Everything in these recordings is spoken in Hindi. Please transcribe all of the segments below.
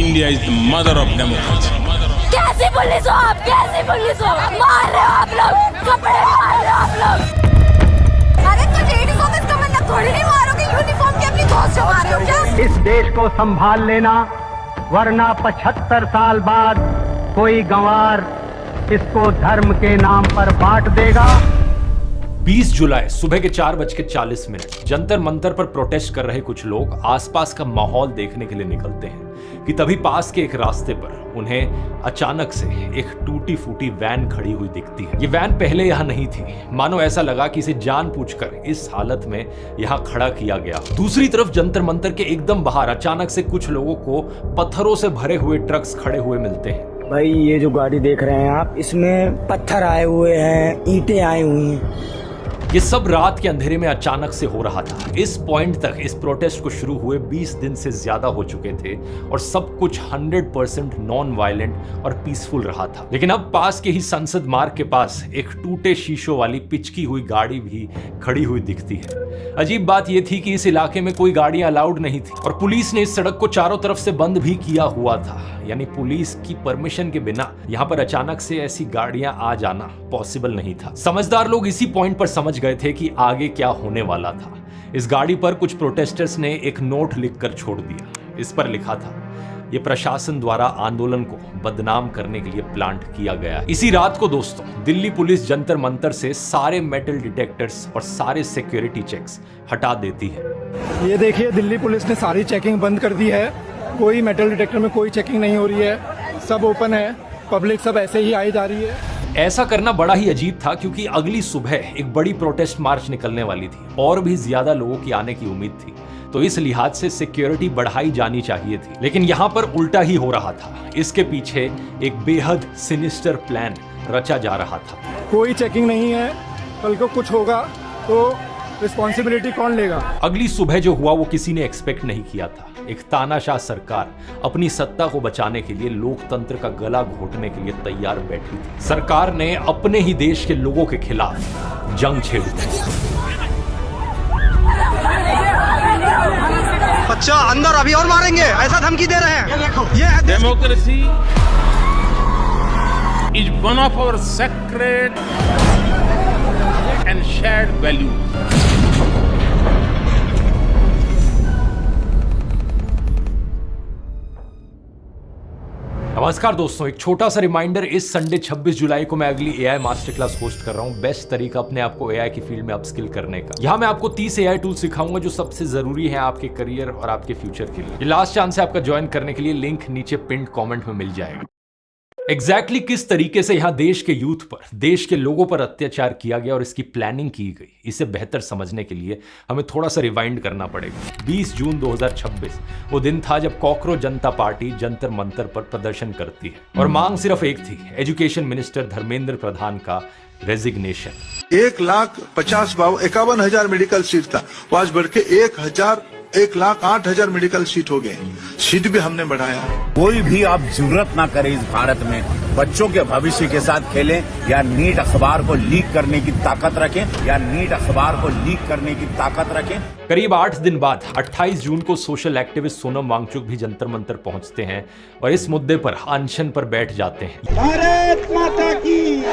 India is the mother of democracy. कैसी पुलिस हो आप? कैसी पुलिस हो? मार रहे हो आप लोग, कपड़े मार रहे हो आप लोग। अरे तो लेडीज को इसका मतलब थोड़ी नहीं मारोगे, यूनिफॉर्म के अपनी धौंस जमा रहे हो क्या? इस देश को संभाल लेना, वरना 75 साल बाद कोई गंवार इसको धर्म के नाम पर बांट देगा। 20 जुलाई सुबह के 4:40 जंतर मंतर पर प्रोटेस्ट कर रहे कुछ लोग आसपास का माहौल देखने के लिए निकलते हैं कि तभी पास के एक रास्ते पर उन्हें अचानक से एक टूटी फूटी वैन खड़ी हुई दिखती है। ये वैन पहले यहाँ नहीं थी, मानो ऐसा लगा कि इसे जानबूझकर इस हालत में यहाँ खड़ा किया गया। दूसरी तरफ जंतर मंतर के एकदम बाहर अचानक से कुछ लोगों को पत्थरों से भरे हुए ट्रक्स खड़े हुए मिलते हैं। भाई ये जो गाड़ी देख रहे हैं आप, इसमें पत्थर आए हुए हैं, ईंटें आई हुई हैं। ये सब रात के अंधेरे में अचानक से हो रहा था। इस पॉइंट तक इस प्रोटेस्ट को शुरू हुए 20 दिन से ज्यादा हो चुके थे और सब कुछ 100% नॉन वायलेंट और पीसफुल रहा था। लेकिन अब पास के ही संसद मार्ग के पास एक टूटे शीशों वाली पिचकी हुई गाड़ी भी खड़ी हुई दिखती है। अजीब बात यह थी कि इस इलाके में कोई गाड़ियां अलाउड नहीं थी और पुलिस ने इस सड़क को चारों तरफ से बंद भी किया हुआ था। यानी पुलिस की परमिशन के बिना यहाँ पर अचानक से ऐसी गाड़ियां आ जाना पॉसिबल नहीं था। समझदार लोग इसी पॉइंट पर समझ गए थे कि आगे क्या होने वाला था। इस गाड़ी पर कुछ प्रोटेस्टर्स ने एक नोट लिखकर छोड़ दिया। इस पर लिखा था, ये प्रशासन द्वारा आंदोलन को बदनाम करने के लिए प्लांट किया गया। इसी रात को दोस्तों, दिल्ली पुलिस जंतर मंतर से सारे मेटल डिटेक्टर्स और सारे सिक्योरिटी चेक्स हटा देती है। ये देखिए, दिल्ली पुलिस ने सारी चेकिंग बंद कर दी है। कोई मेटल डिटेक्टर में कोई चेकिंग नहीं हो रही है, सब ओपन है, पब्लिक सब ऐसे ही आई जा रही है। ऐसा करना बड़ा ही अजीब था क्योंकि अगली सुबह एक बड़ी प्रोटेस्ट मार्च निकलने वाली थी और भी ज्यादा लोगों की आने की उम्मीद थी, तो इस लिहाज से सिक्योरिटी बढ़ाई जानी चाहिए थी। लेकिन यहाँ पर उल्टा ही हो रहा था। इसके पीछे एक बेहद सिनिस्टर प्लान रचा जा रहा था। कोई चेकिंग नहीं है, कल को कुछ होगा तो रिस्पॉन्सिबिलिटी कौन लेगा? अगली सुबह जो हुआ वो किसी ने एक्सपेक्ट नहीं किया था। एक तानाशाह सरकार अपनी सत्ता को बचाने के लिए लोकतंत्र का गला घोटने के लिए तैयार बैठी थी। सरकार ने अपने ही देश के लोगों के खिलाफ जंग छेड़ दी। बच्चा अंदर, अभी और मारेंगे, ऐसा धमकी दे रहे हैं। ये है Democracy is one of our sacred and shared values. नमस्कार दोस्तों, एक छोटा सा रिमाइंडर, इस संडे 26 जुलाई को मैं अगली एआई मास्टर क्लास होस्ट कर रहा हूं। बेस्ट तरीका अपने आप को एआई की फील्ड में अपस्किल करने का। यहां मैं आपको 30 एआई टूल सिखाऊंगा जो सबसे जरूरी है आपके करियर और आपके फ्यूचर के लिए। ये लास्ट चांस है आपका ज्वाइन करने के लिए, लिंक नीचे पिन कमेंट में मिल जाएगा। एग्जैक्टली किस तरीके से यहाँ देश के यूथ पर, देश के लोगों पर अत्याचार किया गया और इसकी प्लानिंग की गई, इसे बेहतर समझने के लिए हमें थोड़ा सा रिवाइंड करना पड़ेगा। 20 जून 2026 वो दिन था जब कॉकरोच जनता पार्टी जंतर मंतर पर प्रदर्शन करती है और मांग सिर्फ एक थी, एजुकेशन मिनिस्टर धर्मेंद्र प्रधान का रेजिग्नेशन। 1,51,000 मेडिकल सीट था, वो आज बढ़ के 1,08,000 मेडिकल सीट हो गए। सीट भी हमने बढ़ाया। कोई भी आप जरूरत ना करे इस भारत में बच्चों के भविष्य के साथ खेलें या नीट अखबार को लीक करने की ताकत रखें। करीब 8 दिन बाद 28 जून को सोशल एक्टिविस्ट सोनम वांगचुक भी जंतर मंतर पहुंचते हैं और इस मुद्दे पर अनशन पर बैठ जाते हैं। भारत माता की।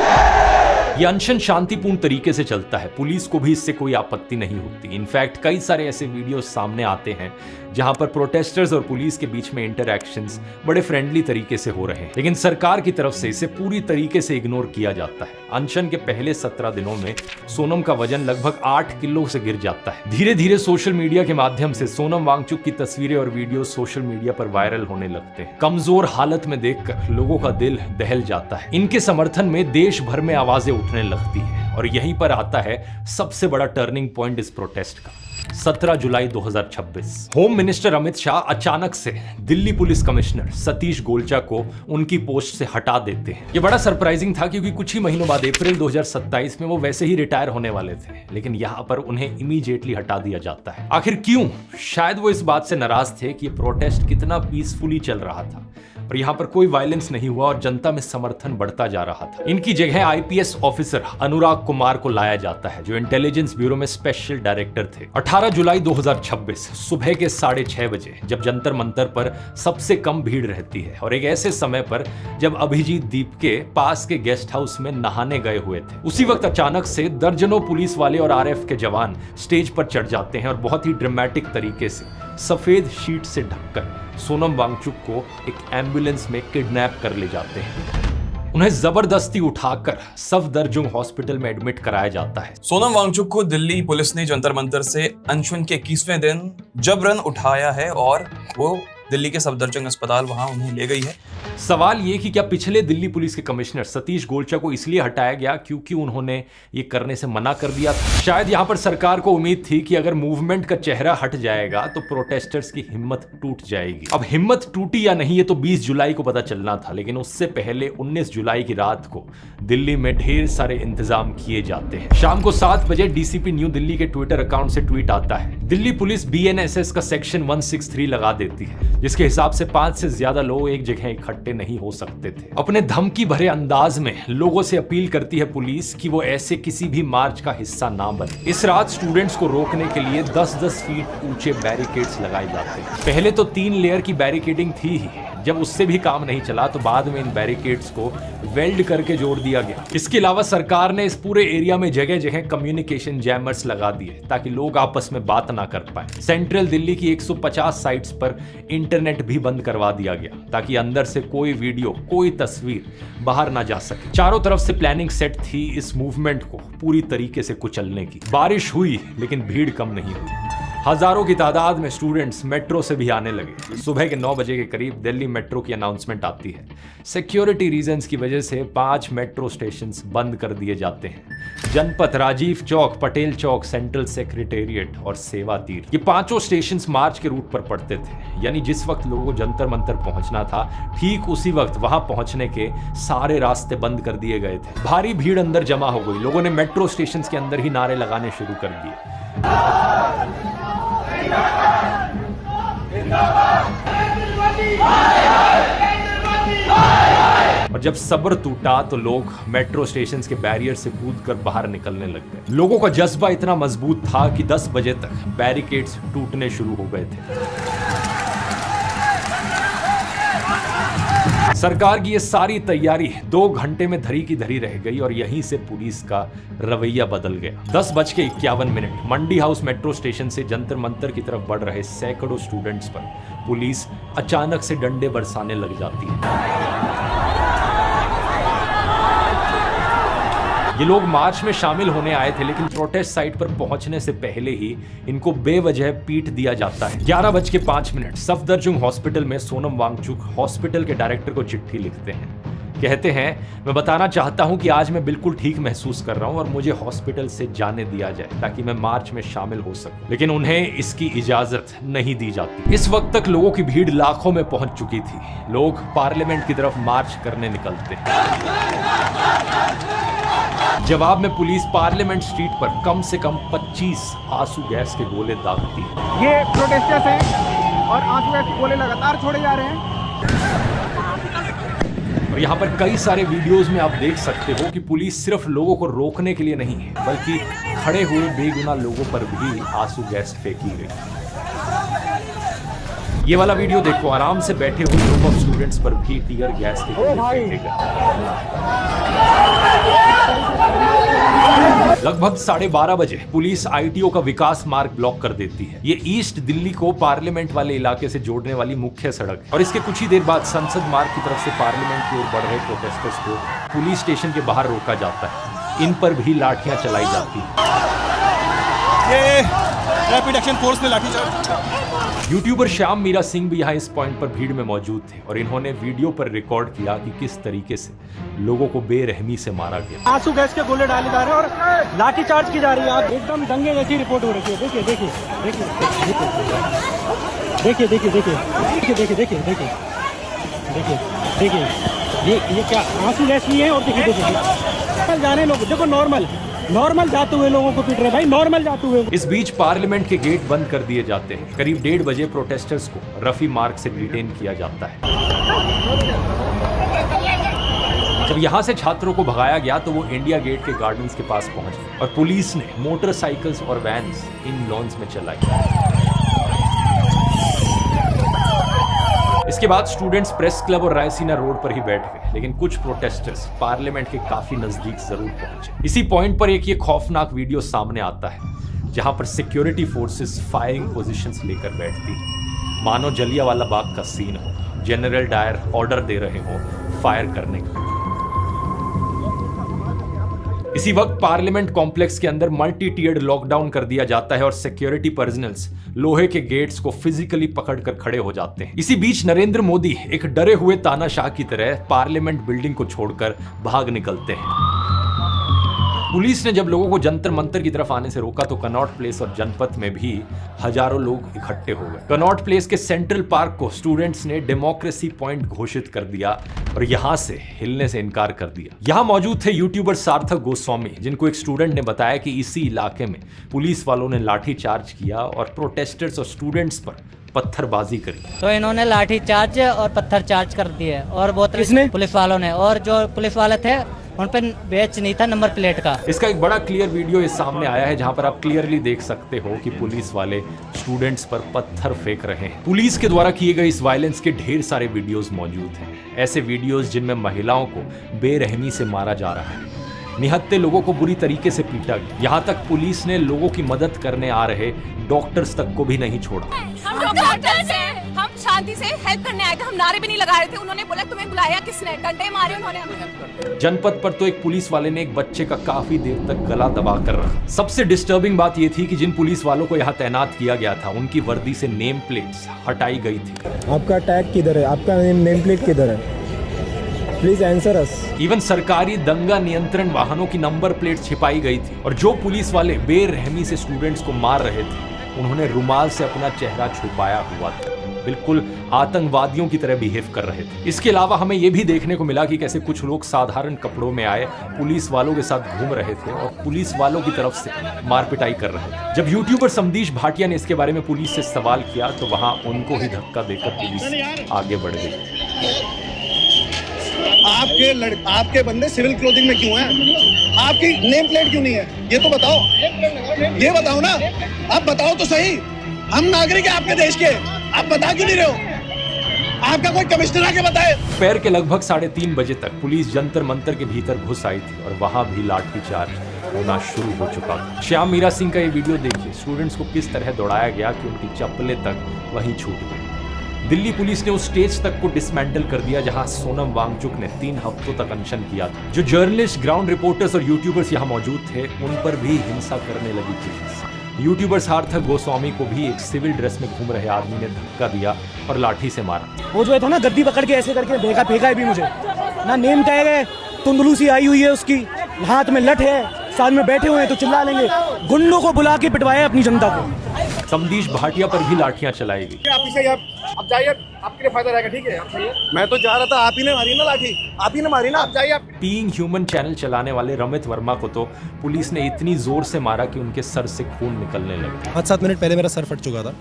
ये अनशन शांतिपूर्ण तरीके से चलता है, पुलिस को भी इससे कोई आपत्ति नहीं होती। इनफैक्ट कई सारे ऐसे वीडियो सामने आते हैं जहां पर प्रोटेस्टर्स और पुलिस के बीच में इंटरैक्शंस बड़े फ्रेंडली तरीके से हो रहे हैं, लेकिन सरकार की तरफ से इसे पूरी तरीके से इग्नोर किया जाता है। अनशन के पहले 17 दिनों में सोनम का वजन लगभग 8 किलो से गिर जाता है। धीरे धीरे सोशल मीडिया के माध्यम से सोनम वांगचुक की तस्वीरें और वीडियो सोशल मीडिया पर वायरल होने लगते हैं। कमजोर हालत में देखकर लोगों का दिल दहल जाता है। इनके समर्थन में देश भर में आवाजें उठने लगती है और यहीं पर आता है सबसे बड़ा टर्निंग पॉइंट इस प्रोटेस्ट का। 17 जुलाई 2026 होम मिनिस्टर अमित शाह अचानक से दिल्ली पुलिस कमिश्नर सतीश गोलचा को उनकी पोस्ट से हटा देते हैं। यह बड़ा सरप्राइजिंग था क्योंकि कुछ ही महीनों बाद अप्रैल 2027 में वो वैसे ही रिटायर होने वाले थे, लेकिन यहां पर उन्हें इमीडिएटली हटा दिया जाता है। आखिर क्यों? शायद वो इस बात से नाराज थे कि ये प्रोटेस्ट कितना पीसफुली चल रहा था। और यहाँ पर कोई वायलेंस नहीं हुआ और जनता में समर्थन बढ़ता जा रहा था। इनकी जगह आईपीएस ऑफिसर अनुराग कुमार को लाया जाता है, जो इंटेलिजेंस ब्यूरो में स्पेशल डायरेक्टर थे। 18 जुलाई 2026 सुबह के 6:30 बजे, जब जंतर मंतर पर सबसे कम भीड़ रहती है और एक ऐसे समय पर जब अभिजीत दीप के पास के गेस्ट हाउस में नहाने गए हुए थे, उसी वक्त अचानक से दर्जनों पुलिस वाले और आरएफ के जवान स्टेज पर चढ़ जाते हैं और बहुत ही ड्रामेटिक तरीके से सफेद शीट से ढककर सोनम वांगचुक को एक एम्बुलेंस में किडनैप कर ले जाते हैं। उन्हें जबरदस्ती उठाकर सफदरजंग हॉस्पिटल में एडमिट कराया जाता है। सोनम वांगचुक को दिल्ली पुलिस ने जंतर मंतर से अनशन के 21वें दिन जबरन उठाया है और वो दिल्ली के सफदरजंग अस्पताल वहां उन्हें ले गई है। सवाल ये कि क्या पिछले दिल्ली पुलिस के कमिश्नर सतीश गोलचा को इसलिए हटाया गया क्योंकि उन्होंने ये करने से मना कर दिया था? शायद यहां पर सरकार को उम्मीद थी कि अगर मूवमेंट का चेहरा हट जाएगा तो प्रोटेस्टर्स की हिम्मत टूट जाएगी। अब हिम्मत टूटी या नहीं ये तो 20 जुलाई को पता चलना था, लेकिन उससे पहले 19 जुलाई की रात को दिल्ली में ढेर सारे इंतजाम किए जाते हैं। शाम को 7 बजे डीसीपी न्यू दिल्ली के ट्विटर अकाउंट से ट्वीट आता है, दिल्ली पुलिस बीएनएसएस का सेक्शन 163 लगा देती है, जिसके हिसाब से 5 से ज्यादा लोग एक जगह इकट्ठे नहीं हो सकते थे। अपने धमकी भरे अंदाज में लोगों से अपील करती है पुलिस कि वो ऐसे किसी भी मार्च का हिस्सा ना बने। इस रात स्टूडेंट्स को रोकने के लिए 10-10 फीट ऊंचे बैरिकेड्स लगाए जाते हैं। पहले तो 3 लेयर की बैरिकेडिंग थी ही, जब उससे भी काम नहीं चला तो बाद में इन बैरिकेड्स को वेल्ड करके जोड़ दिया गया। इसके अलावा सरकार ने इस पूरे एरिया में जगह जगह कम्युनिकेशन जैमर्स लगा दिए ताकि लोग आपस में बात ना कर पाए। सेंट्रल दिल्ली की 150 साइट्स पर इंटरनेट भी बंद करवा दिया गया ताकि अंदर से कोई वीडियो, कोई तस्वीर बाहर ना जा सके। चारों तरफ से प्लानिंग सेट थी इस मूवमेंट को पूरी तरीके से कुचलने की। बारिश हुई लेकिन भीड़ कम नहीं हुई। हजारों की तादाद में स्टूडेंट्स मेट्रो से भी आने लगे। सुबह के 9 बजे के करीब दिल्ली मेट्रो की अनाउंसमेंट आती है। सिक्योरिटी रीजंस की वजह से 5 मेट्रो स्टेशंस बंद कर दिए जाते हैं। जनपथ, राजीव चौक, पटेल चौक, सेंट्रल सेक्रेटेरिएट और सेवा तीर, ये 5 स्टेशंस मार्च के रूट पर पड़ते थे। यानी जिस वक्त लोगों को जंतर मंतर पहुंचना था, ठीक उसी वक्त वहां पहुंचने के सारे रास्ते बंद कर दिए गए थे। भारी भीड़ अंदर जमा हो गई। लोगों ने मेट्रो स्टेशंस के अंदर ही नारे लगाने शुरू कर दिए। और जब सब्र टूटा तो लोग मेट्रो स्टेशन के बैरियर से कूदकर बाहर निकलने लग गए। लोगों का जज्बा इतना मजबूत था कि 10 बजे तक बैरिकेड्स टूटने शुरू हो गए थे। सरकार की ये सारी तैयारी 2 घंटे में धरी की धरी रह गई और यहीं से पुलिस का रवैया बदल गया। 10:51 मंडी हाउस मेट्रो स्टेशन से जंतर मंतर की तरफ बढ़ रहे सैकड़ों स्टूडेंट्स पर पुलिस अचानक से डंडे बरसाने लग जाती है। ये लोग मार्च में शामिल होने आए थे, लेकिन प्रोटेस्ट साइट पर पहुंचने से पहले ही इनको बेवजह पीट दिया जाता है। 11:05 सफदरजंग हॉस्पिटल में सोनम वांगचुक हॉस्पिटल के डायरेक्टर को चिट्ठी लिखते हैं। कहते हैं, मैं बताना चाहता हूं कि आज मैं बिल्कुल ठीक महसूस कर रहा हूं और मुझे हॉस्पिटल से जाने दिया जाए ताकि मैं मार्च में शामिल हो सकूं। लेकिन उन्हें इसकी इजाजत नहीं दी जाती। इस वक्त तक लोगों की भीड़ लाखों में पहुंच चुकी थी। लोग पार्लियामेंट की तरफ मार्च करने निकलते। जवाब में पुलिस पार्लियामेंट स्ट्रीट पर कम से कम 25 आंसू गैस के गोले दागती है। ये प्रोटेस्टर्स हैं और आंसू गैस के गोले लगातार छोड़े जा रहे हैं। और यहाँ पर कई सारे वीडियोस में आप देख सकते हो कि पुलिस सिर्फ लोगों को रोकने के लिए नहीं है, बल्कि खड़े हुए बेगुनाह लोगों पर भी आंसू गैस फेंकी गई। ये वाला वीडियो देखो, आराम से बैठे हुए ग्रुप ऑफ स्टूडेंट्स पर भी टीयर गैस के गोले फेंके गए। लगभग 12:30 बजे पुलिस आईटीओ का विकास मार्ग ब्लॉक कर देती है। ये ईस्ट दिल्ली को पार्लियामेंट वाले इलाके से जोड़ने वाली मुख्य सड़क है। और इसके कुछ ही देर बाद संसद मार्ग की तरफ से पार्लियामेंट की ओर बढ़ रहे प्रोटेस्टर्स को पुलिस स्टेशन के बाहर रोका जाता है। इन पर भी लाठियां चलाई जाती है। ये रैपिड एक्शन फोर्स ने लाठीचार्ज। यूट्यूबर श्याम मीरा सिंह भी यहाँ इस पॉइंट पर भीड़ में मौजूद थे और इन्होंने वीडियो पर रिकॉर्ड किया कि किस तरीके से लोगों को बेरहमी से मारा गया। आंसू गैस के गोले डाले जा रहे हैं और लाठीचार्ज की जा रही है। आप एकदम दंगे जैसी रिपोर्ट हो रही है। देखिए देखिए देखिए देखिए देखिए देखिए देखिए देखिए देखिए देखिए देखिए देखिए ये क्या आंसू गैस नहीं है। और देखिए देखिए जाने लोग देखो नॉर्मल नॉर्मल जाते हुए लोगों को पीट रहे भाई, नॉर्मल जाते हुए। इस बीच पार्लियामेंट के गेट बंद कर दिए जाते हैं। करीब 1:30 बजे प्रोटेस्टर्स को रफी मार्ग से डिटेन किया जाता है। जब यहां से छात्रों को भगाया गया तो वो इंडिया गेट के गार्डन्स के पास पहुंच गए और पुलिस ने मोटरसाइकिल्स और वैन्स इन लॉन्स में चलाई। इसके बाद स्टूडेंट्स प्रेस क्लब और रायसीना रोड पर ही बैठ गए, लेकिन कुछ प्रोटेस्टर्स पार्लियामेंट के काफी नजदीक जरूर पहुंचे। इसी पॉइंट पर एक ये खौफनाक वीडियो सामने आता है जहां पर सिक्योरिटी फोर्सेस फायरिंग पोजीशंस लेकर बैठती हैं, मानो जलियांवाला बाग का सीन हो। जनरल डायर ऑर्डर दे रहे हो फायर करने का। इसी वक्त पार्लियामेंट कॉम्प्लेक्स के अंदर मल्टी टियर्ड लॉकडाउन कर दिया जाता है और सिक्योरिटी पर्सनल्स लोहे के गेट्स को फिजिकली पकड़कर खड़े हो जाते हैं। इसी बीच नरेंद्र मोदी एक डरे हुए तानाशाह की तरह पार्लियामेंट बिल्डिंग को छोड़कर भाग निकलते हैं। पुलिस ने जब लोगों को जंतर मंतर की तरफ आने से रोका तो कनॉट प्लेस और जनपथ में भी हजारों लोग इकट्ठे हो गए। कनॉट प्लेस के सेंट्रल पार्क को स्टूडेंट्स ने डेमोक्रेसी पॉइंट घोषित कर दिया और यहां से हिलने से इनकार कर दिया। यहां मौजूद थे यूट्यूबर सार्थक गोस्वामी, जिनको एक स्टूडेंट ने बताया कि इसी इलाके में पुलिस वालों ने लाठीचार्ज किया और प्रोटेस्टर्स और स्टूडेंट्स पर पत्थरबाजी करी। तो इन्होंने लाठीचार्ज और पत्थर चार्ज कर दिए और बहुत पुलिस वालों ने, और जो पुलिस वाले थे उन पर बैच नहीं था नंबर प्लेट का। इसका एक बड़ा क्लियर वीडियो इस सामने आया है जहां पर आप क्लियरली देख सकते हो कि पुलिस वाले स्टूडेंट्स पर पत्थर फेंक रहे हैं। पुलिस के द्वारा किए गए इस वायलेंस के ढेर सारे वीडियोस मौजूद हैं, ऐसे वीडियोस जिनमें महिलाओं को बेरहमी से मारा जा रहा है, निहत्थे लोगों को बुरी तरीके से पीटा गया। यहाँ तक पुलिस ने लोगों की मदद करने आ रहे डॉक्टर्स तक को भी नहीं छोड़ा। हम डॉक्टर्स हैं, हम शांति से हेल्प करने आए थे, हम नारे भी नहीं लगा रहे थे। उन्होंने बोला तुम्हें बुलाया किसने, डंडे मारे उन्होंने हमें। जनपद पर तो एक पुलिस वाले ने एक बच्चे का काफी देर तक गला दबा कर रखा। सबसे डिस्टर्बिंग बात यह थी कि जिन पुलिस वालों को यहाँ तैनात किया गया था उनकी वर्दी से नेम प्लेट्स हटाई गई थी। आपका टैग किधर है, आपका नेम प्लेट किधर है, प्लीज आंसर अस। इवन सरकारी दंगा नियंत्रण वाहनों की नंबर प्लेट छिपाई गई थी और जो पुलिस वाले बेरहमी से स्टूडेंट्स को मार रहे थे उन्होंने रुमाल से अपना चेहरा छुपाया हुआ था, बिल्कुल आतंकवादियों की तरह बिहेव कर रहे थे। इसके अलावा हमें यह भी देखने को मिला कि कैसे कुछ लोग साधारण कपड़ों में आए पुलिस वालों के साथ घूम रहे थे और पुलिस वालों की तरफ से मारपिटाई कर रहे थे। जब यूट्यूबर समदीश भाटिया ने इसके बारे में पुलिस से सवाल किया तो वहां उनको ही धक्का देकर पुलिस आगे बढ़ गई। आपके बंदे सिविल क्लोथिंग में क्यों हैं? आपकी नेम प्लेट क्यों नहीं है? ये तो बताओ, ये बताओ ना, आप बताओ तो सही। हम नागरिक हैं आपके देश के, आप बता क्यों नहीं रहे हो? आपका कोई कमिश्नर आके बताए। दोपहर के लगभग 3:30 बजे तक पुलिस जंतर मंतर के भीतर घुस आई थी और वहां भी लाठीचार्ज होना शुरू हो चुका था। श्याम मीरा सिंह का ये वीडियो देखिए, स्टूडेंट्स को किस तरह दौड़ाया गया कि उनकी चप्पलें तक वहीं छूट गई। दिल्ली पुलिस ने उस स्टेज तक को डिसमेंटल कर दिया जहां सोनम वांगचुक ने 3 हफ्तों तक अनशन किया था। जो जर्नलिस्ट, ग्राउंड रिपोर्टर्स और यूट्यूबर्स यहां मौजूद थे उन पर भी हिंसा करने लगी पुलिस। यूट्यूबर सार्थक गोस्वामी को भी एक सिविल ड्रेस में घूम रहे आदमी ने धक्का दिया और लाठी से मारा। वो जो था ना, गद्दी पकड़ के ऐसे करके फेंका है भी मुझे ना, नेम टैग है, तुंदलू सी आई हुई है उसकी, हाथ में लठ है, साथ में बैठे हुए हैं तो चिल्ला लेंगे। गुंडों को बुला के पिटवाया अपनी जनता को। समदीश भाटिया पर भी लाठियां चलाई गई। आप जाइए, आपके लिए फायदा रहेगा, ठीक है? आप जाइए। मैं तो जा रहा था, आप ही ने मारी ना लाठी, आप ही ने मारी ना, आप जाइए। आप बीइंग ह्यूमन चैनल चलाने वाले रमित वर्मा को तो पुलिस ने इतनी जोर से मारा कि उनके सर से खून निकलने लगा। 5-7 मिनट पहले मेरा सर फट चुका था,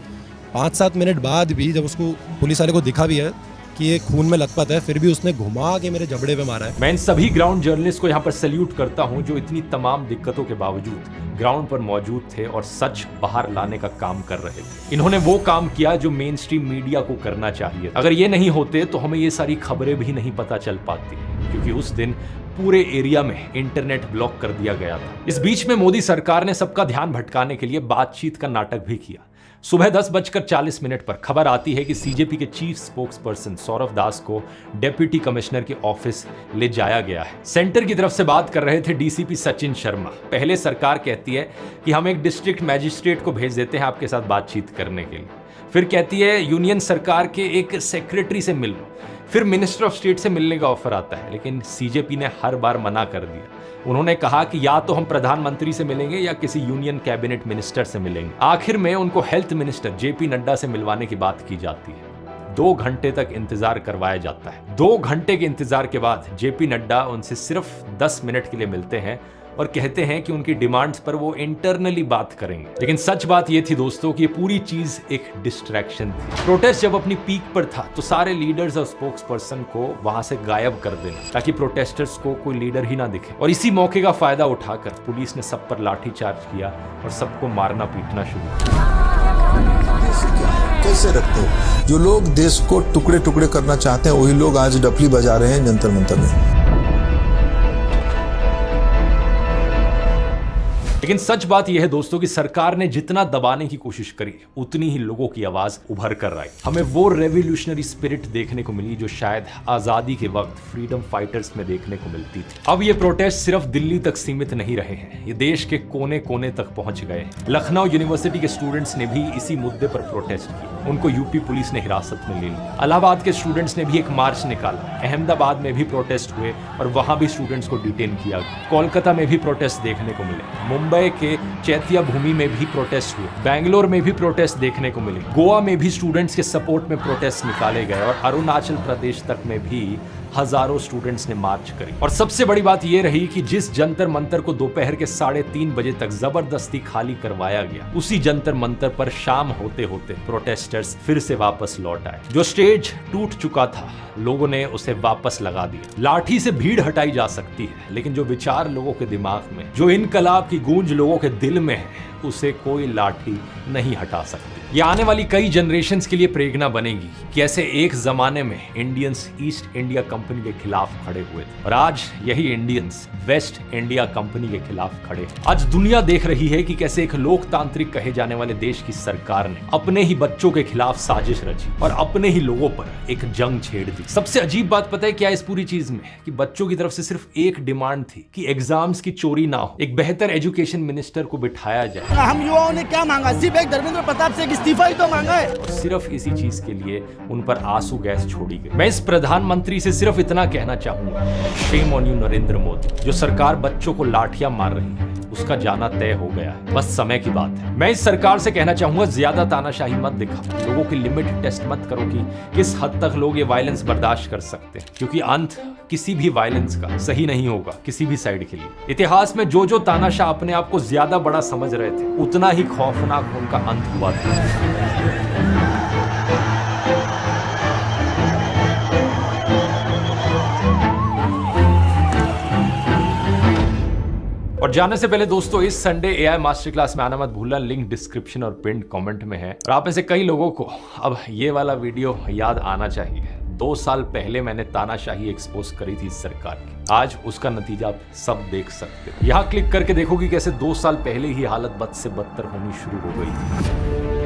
5-7 मिनट बाद भी जब उसको पुलिस वाले को दिखा भी है कि ये खून में लथपथ है, फिर भी उसने घुमा के मेरे जबड़े पे मारा है। मैं इन सभी ग्राउंड जर्नलिस्ट को यहाँ पर सैल्यूट करता हूँ जो इतनी तमाम दिक्कतों के बावजूद ग्राउंड पर मौजूद थे और सच बाहर लाने का काम कर रहे थे। इन्होंने वो काम किया जो मेन स्ट्रीम मीडिया को करना चाहिए। अगर ये नहीं होते तो हमें ये सारी खबरें भी नहीं पता चल पाती, क्योंकि उस दिन पूरे एरिया में इंटरनेट ब्लॉक कर दिया गया था। इस बीच में मोदी सरकार ने सबका ध्यान भटकाने के लिए बातचीत का नाटक भी किया। सुबह 10:40 पर खबर आती है कि सीजेपी के चीफ स्पोक्स पर्सन सौरभ दास को डेप्यूटी कमिश्नर के ऑफिस ले जाया गया है। सेंटर की तरफ से बात कर रहे थे डीसीपी सचिन शर्मा। पहले सरकार कहती है कि हम एक डिस्ट्रिक्ट मैजिस्ट्रेट को भेज देते हैं आपके साथ बातचीत करने के लिए, फिर कहती है यूनियन सरकार के एक सेक्रेटरी से मिल लो, फिर मिनिस्टर ऑफ स्टेट से मिलने का ऑफर आता है, लेकिन सीजेपी ने हर बार मना कर दिया। उन्होंने कहा कि या तो हम प्रधानमंत्री से मिलेंगे या किसी यूनियन कैबिनेट मिनिस्टर से मिलेंगे। आखिर में उनको हेल्थ मिनिस्टर जेपी नड्डा से मिलवाने की बात की जाती है। 2 घंटे तक इंतजार करवाया जाता है। 2 घंटे के इंतजार के बाद जेपी नड्डा उनसे सिर्फ 10 मिनट के लिए मिलते हैं और कहते हैं कि उनकी डिमांड्स पर वो इंटरनली बात करेंगे। लेकिन सच बात ये थी दोस्तों कि ये पूरी चीज एक डिस्ट्रैक्शन थी। प्रोटेस्ट जब अपनी पीक पर था तो सारे लीडर्स और स्पोक्स पर्सन को वहां से गायब कर देना ताकि प्रोटेस्टर्स को कोई लीडर ही ना दिखे। और इसी मौके का फायदा उठाकर पुलिस ने सब पर लाठीचार्ज किया और सबको मारना पीटना शुरू किया। कैसे रखते हो? जो लोग देश को टुकड़े टुकड़े करना चाहते हैं वही लोग आज डफली बजा रहे हैं जंतर मंतर में। लेकिन सच बात यह है दोस्तों कि सरकार ने जितना दबाने की कोशिश करी उतनी ही लोगों की आवाज उभर कर आई। हमें वो रेवोल्यूशनरी स्पिरिट देखने को मिली जो शायद आजादी के वक्त फ्रीडम फाइटर्स में देखने को मिलती थी। अब ये प्रोटेस्ट सिर्फ दिल्ली तक सीमित नहीं रहे हैं, ये देश के कोने कोने तक पहुंच गए हैं। लखनऊ यूनिवर्सिटी के स्टूडेंट्स ने भी इसी मुद्दे पर प्रोटेस्ट किया, उनको यूपी पुलिस ने हिरासत में ले लिया। इलाहाबाद के स्टूडेंट्स ने भी एक मार्च निकाला, अहमदाबाद में भी प्रोटेस्ट हुए और वहां भी स्टूडेंट्स को डिटेन किया गया। कोलकाता में भी प्रोटेस्ट देखने को मिले, मुंबई के चैत्या भूमि में भी प्रोटेस्ट हुए, बेंगलोर में भी प्रोटेस्ट देखने को मिले, गोवा में भी स्टूडेंट्स के सपोर्ट में प्रोटेस्ट निकाले गए और अरुणाचल प्रदेश तक में भी हजारों स्टूडेंट्स ने मार्च करी। और सबसे बड़ी बात यह रही कि जिस जंतर मंतर को दोपहर के 3:30 बजे तक जबरदस्ती खाली करवाया गया, उसी जंतर मंतर पर शाम होते होते प्रोटेस्टर्स फिर से वापस लौट आए। जो स्टेज टूट चुका था लोगों ने उसे वापस लगा दिया। लाठी से भीड़ हटाई जा सकती है, लेकिन जो विचार लोगों के दिमाग में, जो इनकलाब की गूंज लोगों के दिल में है, उसे कोई लाठी नहीं हटा सकती। ये आने वाली कई जनरेशंस के लिए प्रेरणा बनेगी कि ऐसे एक जमाने में इंडियंस ईस्ट इंडिया कंपनी के खिलाफ खड़े हुए थे और आज यही इंडियंस वेस्ट इंडिया कंपनी के खिलाफ खड़े हैं। आज दुनिया देख रही है कि कैसे एक लोकतांत्रिक कहे जाने वाले देश की सरकार ने अपने ही बच्चों के खिलाफ साजिश रची और अपने ही लोगों पर एक जंग छेड़ दी। सबसे अजीब बात पता है क्या इस पूरी चीज में, कि बच्चों की तरफ से सिर्फ एक डिमांड थी कि एग्जाम्स की चोरी ना हो, एक बेहतर एजुकेशन मिनिस्टर को बिठाया जाए। हम युवाओं ने क्या मांगा? सिर्फ एक धर्मेंद्र प्रताप से इस्तीफा ही तो मांगा है। और सिर्फ इसी चीज के लिए उन पर आंसू गैस छोड़ी गई। मैं इस प्रधानमंत्री से सिर्फ इतना कहना चाहूंगा, shame on you Narendra Modi. जो सरकार बच्चों को लाठियां मार रही है उसका जाना तय हो गया है, बस समय की बात है। मैं इस सरकार से कहना चाहूंगा, ज्यादा तानाशाही मत दिखाओ, लोगों की लिमिट टेस्ट मत करो कि किस हद तक लोग ये वायलेंस बर्दाश्त कर सकते हैं, क्योंकि अंत किसी भी वायलेंस का सही नहीं होगा किसी भी साइड के लिए। इतिहास में जो जो तानाशाह अपने आप को ज्यादा बड़ा समझ रहे थे, उतना ही खौफनाक उनका अंत हुआ था। और जाने से पहले दोस्तों, इस संडे एआई मास्टर क्लास में आना मत भूलना, लिंक डिस्क्रिप्शन और पिन कमेंट में है। और आप में से कई लोगों को अब ये वाला वीडियो याद आना चाहिए। 2 साल पहले मैंने तानाशाही एक्सपोज करी थी इस सरकार की, आज उसका नतीजा आप सब देख सकते हैं। यहाँ क्लिक करके देखो कि कैसे 2 साल पहले ही हालत बद से बदतर होनी शुरू हो गई थी।